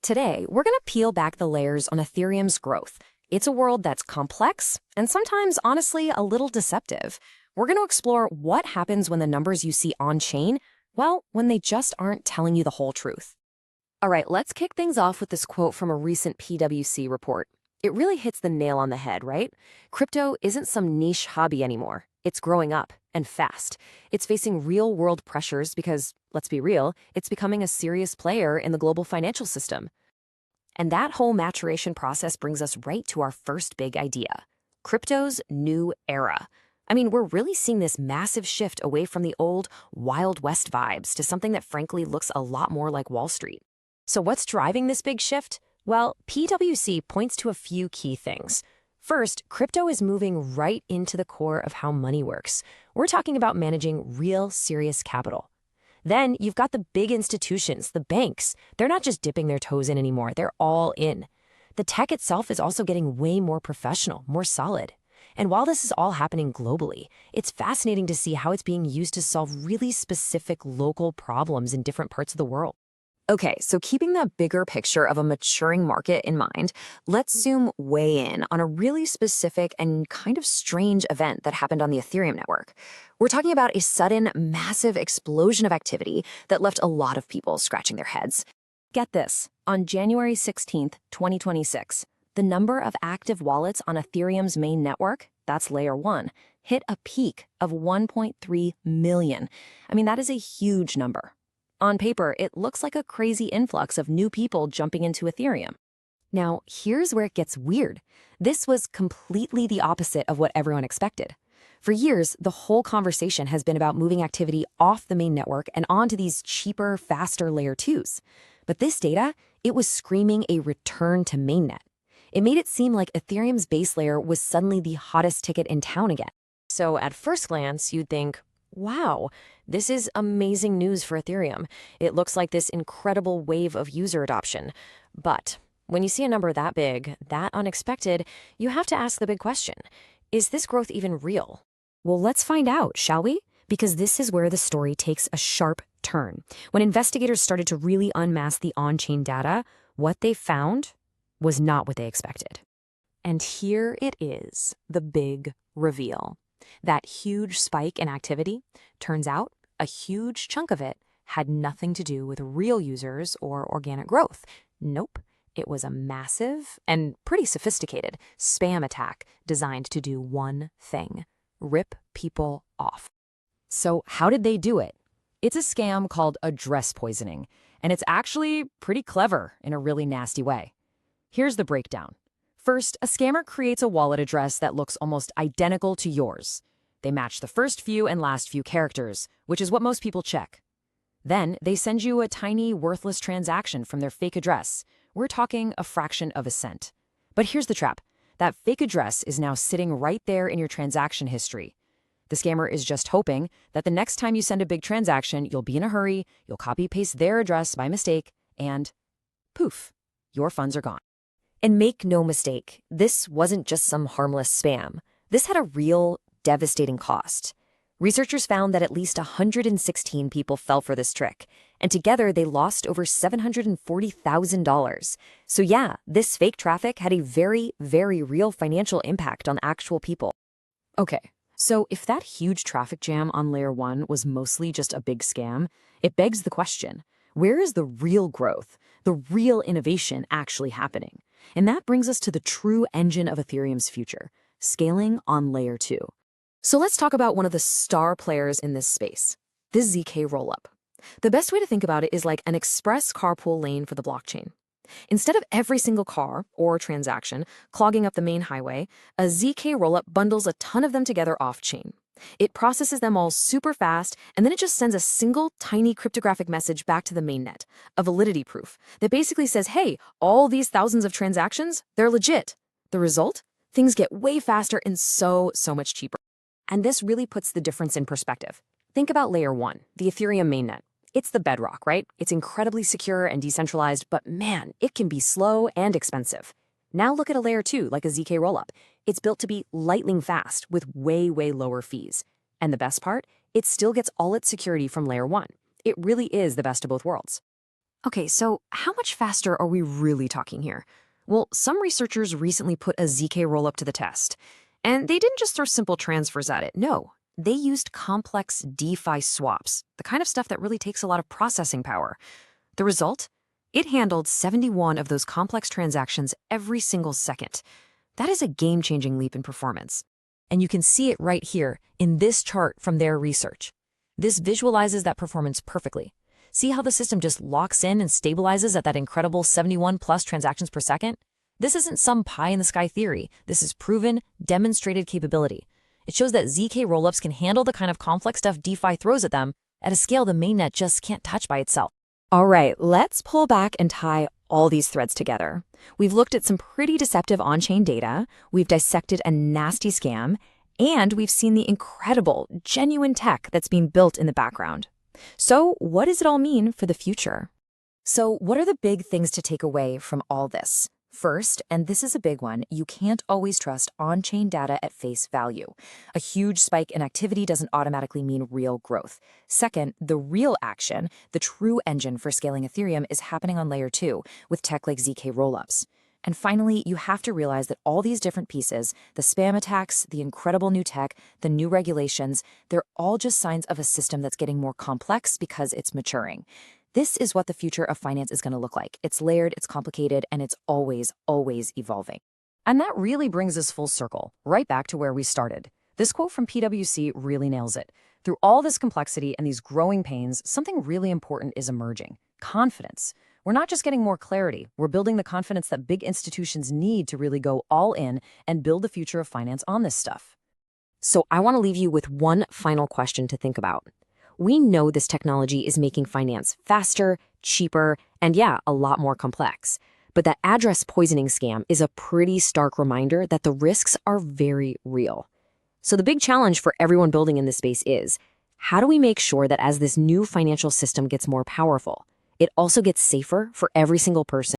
Today, we're going to peel back the layers on Ethereum's growth. It's a world that's complex and sometimes, honestly, a little deceptive. We're going to explore what happens when the numbers you see on-chain, well, when they just aren't telling you the whole truth. All right, let's kick things off with this quote from a recent PwC report. It really hits the nail on the head, right? Crypto isn't some niche hobby anymore. It's growing up, and fast. It's facing real-world pressures because, let's be real, it's becoming a serious player in the global financial system. And that whole maturation process brings us right to our first big idea: crypto's new era. I mean, we're really seeing this massive shift away from the old Wild West vibes to something that frankly looks a lot more like Wall Street. So what's driving this big shift? Well, PwC points to a few key things. First, crypto is moving right into the core of how money works. We're talking about managing real, serious capital. Then you've got the big institutions, the banks. They're not just dipping their toes in anymore, they're all in. The tech itself is also getting way more professional, more solid. And while this is all happening globally, it's fascinating to see how it's being used to solve really specific local problems in different parts of the world. Okay, so keeping that bigger picture of a maturing market in mind, let's zoom way in on a really specific and kind of strange event that happened on the Ethereum network. We're talking about a sudden, massive explosion of activity that left a lot of people scratching their heads. Get this, on January 16th, 2026, the number of active wallets on Ethereum's main network, that's layer 1, hit a peak of 1.3 million. I mean, that is a huge number. On paper, it looks like a crazy influx of new people jumping into Ethereum. Now, here's where it gets weird. This was completely the opposite of what everyone expected. For years, the whole conversation has been about moving activity off the main network and onto these cheaper, faster layer 2s. But this data, it was screaming a return to mainnet. It made it seem like Ethereum's base layer was suddenly the hottest ticket in town again. So at first glance, you'd think, wow, this is amazing news for Ethereum. It looks like this incredible wave of user adoption. But when you see a number that big, that unexpected, you have to ask the big question: is this growth even real? Well, let's find out, shall we? Because this is where the story takes a sharp turn. When investigators started to really unmask the on-chain data, what they found was not what they expected. And here it is, the big reveal. That huge spike in activity, turns out a huge chunk of it had nothing to do with real users or organic growth. Nope, it was a massive and pretty sophisticated spam attack designed to do one thing: rip people off. So how did they do it? It's a scam called address poisoning, and it's actually pretty clever in a really nasty way. Here's the breakdown. First, a scammer creates a wallet address that looks almost identical to yours. They match the first few and last few characters, which is what most people check. Then they send you a tiny, worthless transaction from their fake address. We're talking a fraction of a cent. But here's the trap. That fake address is now sitting right there in your transaction history. The scammer is just hoping that the next time you send a big transaction, you'll be in a hurry, you'll copy-paste their address by mistake, and poof, your funds are gone. And make no mistake, this wasn't just some harmless spam. This had a real, devastating cost. Researchers found that at least 116 people fell for this trick, and together they lost over $740,000. So yeah, this fake traffic had a very, very real financial impact on actual people. Okay, so if that huge traffic jam on layer 1 was mostly just a big scam, it begs the question: where is the real growth, the real innovation actually happening? And that brings us to the true engine of Ethereum's future: scaling on layer 2. So let's talk about one of the star players in this space, this ZK rollup. The best way to think about it is like an express carpool lane for the blockchain. Instead of every single car or transaction clogging up the main highway, a ZK rollup bundles a ton of them together off-chain. It processes them all super fast, and then it just sends a single tiny cryptographic message back to the mainnet, a validity proof that basically says, hey, all these thousands of transactions, they're legit. The result? Things get way faster and so much cheaper. And this really puts the difference in perspective. Think about layer 1, the Ethereum mainnet. It's the bedrock, right? It's incredibly secure and decentralized, but man, it can be slow and expensive. Now look at a layer 2, like a ZK rollup. It's built to be lightning fast with way lower fees. And the best part? It still gets all its security from layer 1. It really is the best of both worlds. Okay, so how much faster are we really talking here? Well, some researchers recently put a ZK rollup to the test. And they didn't just throw simple transfers at it. No, they used complex DeFi swaps, the kind of stuff that really takes a lot of processing power. The result? It handled 71 of those complex transactions every single second. That is a game-changing leap in performance. And you can see it right here in this chart from their research. This visualizes that performance perfectly. See how the system just locks in and stabilizes at that incredible 71 plus transactions per second? This isn't some pie-in-the-sky theory. This is proven, demonstrated capability. It shows that ZK rollups can handle the kind of complex stuff DeFi throws at them at a scale the mainnet just can't touch by itself. All right, let's pull back and tie all these threads together. We've looked at some pretty deceptive on-chain data, we've dissected a nasty scam, and we've seen the incredible, genuine tech that's being built in the background. So what does it all mean for the future? So what are the big things to take away from all this? First, and this is a big one, you can't always trust on-chain data at face value. A huge spike in activity doesn't automatically mean real growth. Second, the real action, the true engine for scaling Ethereum, is happening on layer 2 with tech like ZK rollups. And finally, you have to realize that all these different pieces, the spam attacks, the incredible new tech, the new regulations, they're all just signs of a system that's getting more complex because it's maturing. This is what the future of finance is going to look like. It's layered, it's complicated, and it's always, always evolving. And that really brings us full circle, right back to where we started. This quote from PwC really nails it. Through all this complexity and these growing pains, something really important is emerging: confidence. We're not just getting more clarity, we're building the confidence that big institutions need to really go all in and build the future of finance on this stuff. So I want to leave you with one final question to think about. We know this technology is making finance faster, cheaper, and yeah, a lot more complex. But that address poisoning scam is a pretty stark reminder that the risks are very real. So the big challenge for everyone building in this space is, how do we make sure that as this new financial system gets more powerful, it also gets safer for every single person?